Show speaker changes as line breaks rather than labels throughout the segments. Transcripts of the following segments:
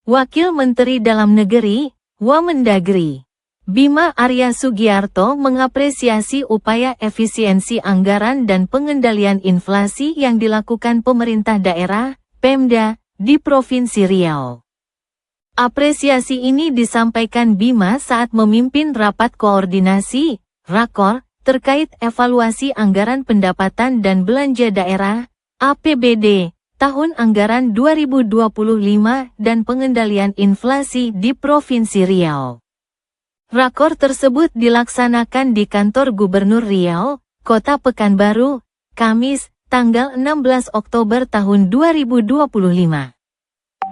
Wakil Menteri Dalam Negeri, Wamendagri, Bima Arya Sugiarto mengapresiasi upaya efisiensi anggaran dan pengendalian inflasi yang dilakukan pemerintah daerah, Pemda, di Provinsi Riau. Apresiasi ini disampaikan Bima saat memimpin rapat koordinasi, rakor, terkait evaluasi anggaran pendapatan dan belanja daerah, APBD, tahun anggaran 2025 dan pengendalian inflasi di Provinsi Riau. Rakor tersebut dilaksanakan di kantor Gubernur Riau, Kota Pekanbaru, Kamis, tanggal 16 Oktober tahun 2025.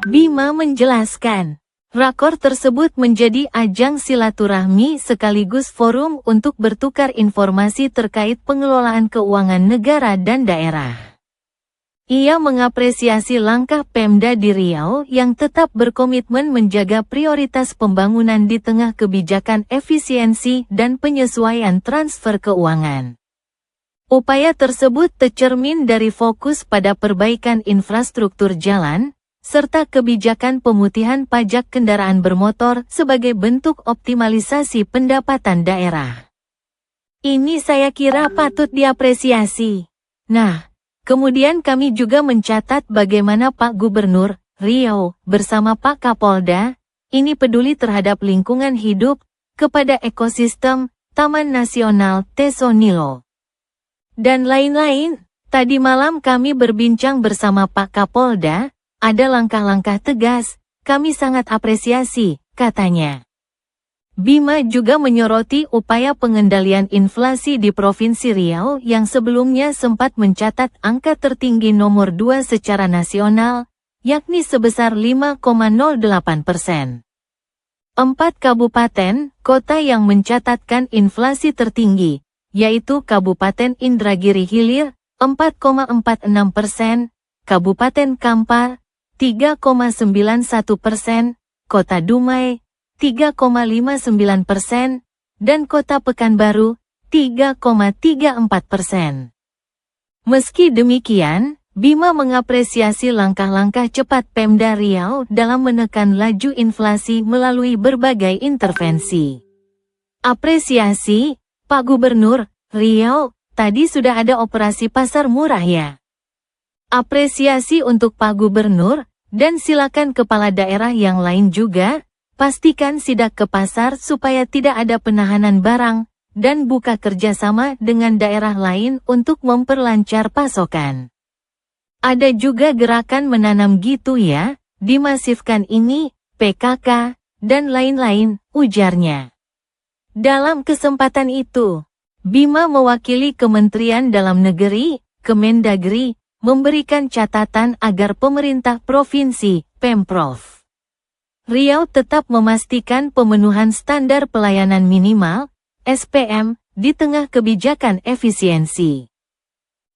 Bima menjelaskan, rakor tersebut menjadi ajang silaturahmi sekaligus forum untuk bertukar informasi terkait pengelolaan keuangan negara dan daerah. Ia mengapresiasi langkah Pemda di Riau yang tetap berkomitmen menjaga prioritas pembangunan di tengah kebijakan efisiensi dan penyesuaian transfer keuangan. Upaya tersebut tercermin dari fokus pada perbaikan infrastruktur jalan, serta kebijakan pemutihan pajak kendaraan bermotor sebagai bentuk optimalisasi pendapatan daerah. Ini saya kira patut diapresiasi. Nah, kemudian kami juga mencatat bagaimana Pak Gubernur Riau bersama Pak Kapolda ini peduli terhadap lingkungan hidup, kepada ekosistem, Taman Nasional Tesonilo, dan lain-lain. Tadi malam kami berbincang bersama Pak Kapolda, ada langkah-langkah tegas, kami sangat apresiasi, katanya. Bima juga menyoroti upaya pengendalian inflasi di Provinsi Riau yang sebelumnya sempat mencatat angka tertinggi nomor 2 secara nasional, yakni sebesar 5,08%. 4 kabupaten, kota yang mencatatkan inflasi tertinggi, yaitu Kabupaten Indragiri Hilir, 4,46%, Kabupaten Kampar, 3,91%, Kota Dumai, 3,59%, dan Kota Pekanbaru, 3,34%. Meski demikian, Bima mengapresiasi langkah-langkah cepat Pemda Riau dalam menekan laju inflasi melalui berbagai intervensi. Apresiasi, Pak Gubernur Riau, tadi sudah ada operasi pasar murah ya. Apresiasi untuk Pak Gubernur, dan silakan kepala daerah yang lain juga, pastikan sidak ke pasar supaya tidak ada penahanan barang, dan buka kerjasama dengan daerah lain untuk memperlancar pasokan. Ada juga gerakan menanam gitu ya, dimasifkan ini, PKK, dan lain-lain, ujarnya. Dalam kesempatan itu, Bima mewakili Kementerian Dalam Negeri, Kemendagri, memberikan catatan agar pemerintah provinsi, Pemprov Riau tetap memastikan pemenuhan standar pelayanan minimal, SPM, di tengah kebijakan efisiensi.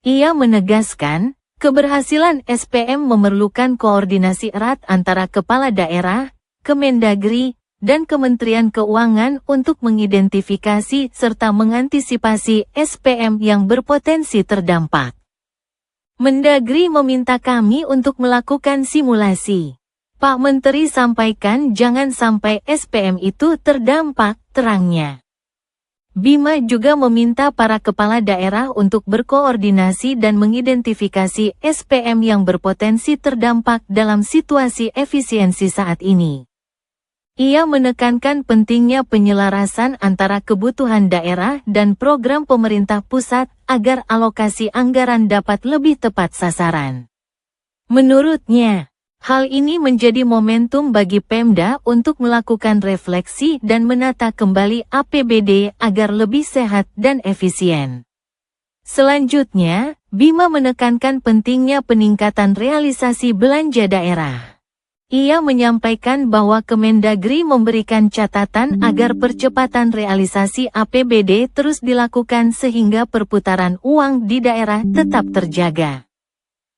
Ia menegaskan, keberhasilan SPM memerlukan koordinasi erat antara kepala daerah, Kemendagri, dan Kementerian Keuangan untuk mengidentifikasi serta mengantisipasi SPM yang berpotensi terdampak. Mendagri meminta kami untuk melakukan simulasi. Pak Menteri sampaikan jangan sampai SPM itu terdampak, terangnya. Bima juga meminta para kepala daerah untuk berkoordinasi dan mengidentifikasi SPM yang berpotensi terdampak dalam situasi efisiensi saat ini. Ia menekankan pentingnya penyelarasan antara kebutuhan daerah dan program pemerintah pusat agar alokasi anggaran dapat lebih tepat sasaran. Menurutnya, hal ini menjadi momentum bagi Pemda untuk melakukan refleksi dan menata kembali APBD agar lebih sehat dan efisien. Selanjutnya, Bima menekankan pentingnya peningkatan realisasi belanja daerah. Ia menyampaikan bahwa Kemendagri memberikan catatan agar percepatan realisasi APBD terus dilakukan sehingga perputaran uang di daerah tetap terjaga.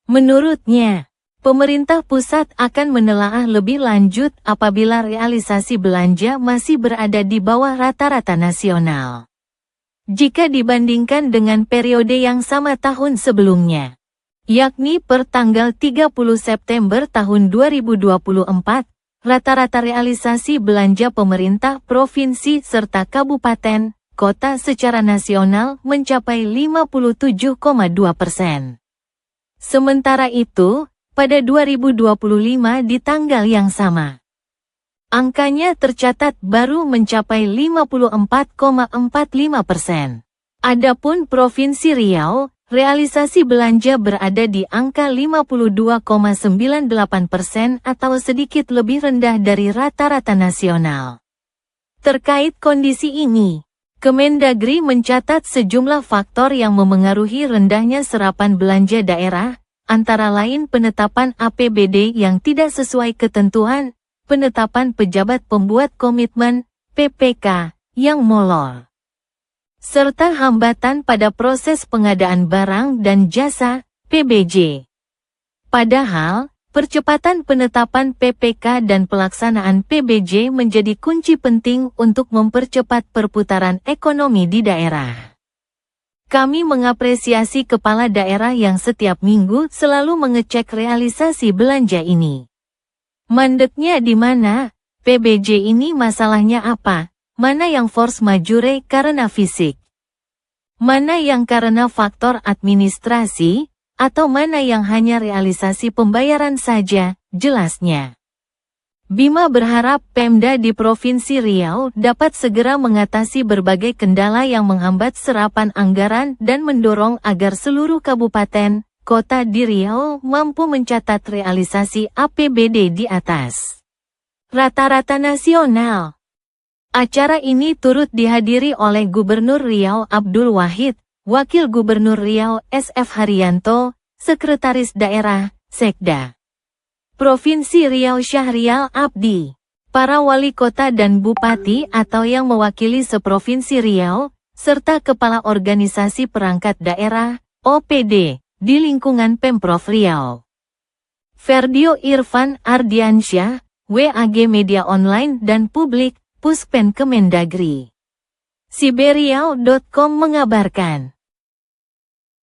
Menurutnya, pemerintah pusat akan menelaah lebih lanjut apabila realisasi belanja masih berada di bawah rata-rata nasional, jika dibandingkan dengan periode yang sama tahun sebelumnya, yakni per tanggal 30 September tahun 2024, rata-rata realisasi belanja pemerintah provinsi serta kabupaten, kota secara nasional mencapai 57,2%. Sementara itu, pada 2025 di tanggal yang sama, angkanya tercatat baru mencapai 54,45%. Adapun Provinsi Riau, realisasi belanja berada di angka 52,98% atau sedikit lebih rendah dari rata-rata nasional. Terkait kondisi ini, Kemendagri mencatat sejumlah faktor yang memengaruhi rendahnya serapan belanja daerah, antara lain penetapan APBD yang tidak sesuai ketentuan, penetapan pejabat pembuat komitmen, PPK, yang molor, serta hambatan pada proses pengadaan barang dan jasa, PBJ. Padahal, percepatan penetapan PPK dan pelaksanaan PBJ menjadi kunci penting untuk mempercepat perputaran ekonomi di daerah. Kami mengapresiasi kepala daerah yang setiap minggu selalu mengecek realisasi belanja ini. Mandeknya di mana? PBJ ini masalahnya apa? Mana yang force majeure karena fisik? Mana yang karena faktor administrasi? Atau mana yang hanya realisasi pembayaran saja? Jelasnya, Bima berharap Pemda di Provinsi Riau dapat segera mengatasi berbagai kendala yang menghambat serapan anggaran dan mendorong agar seluruh kabupaten, kota di Riau mampu mencatat realisasi APBD di atas rata-rata nasional. Acara ini turut dihadiri oleh Gubernur Riau Abdul Wahid, Wakil Gubernur Riau SF Haryanto, Sekretaris Daerah, Sekda Provinsi Riau Syahrial Abdi, para wali kota dan bupati atau yang mewakili seprovinsi Riau, serta kepala organisasi perangkat daerah, OPD, di lingkungan Pemprov Riau. Ferdio Irfan Ardiansyah, WAG Media Online dan Publik, Puspen Kemendagri. Siberiau.com mengabarkan.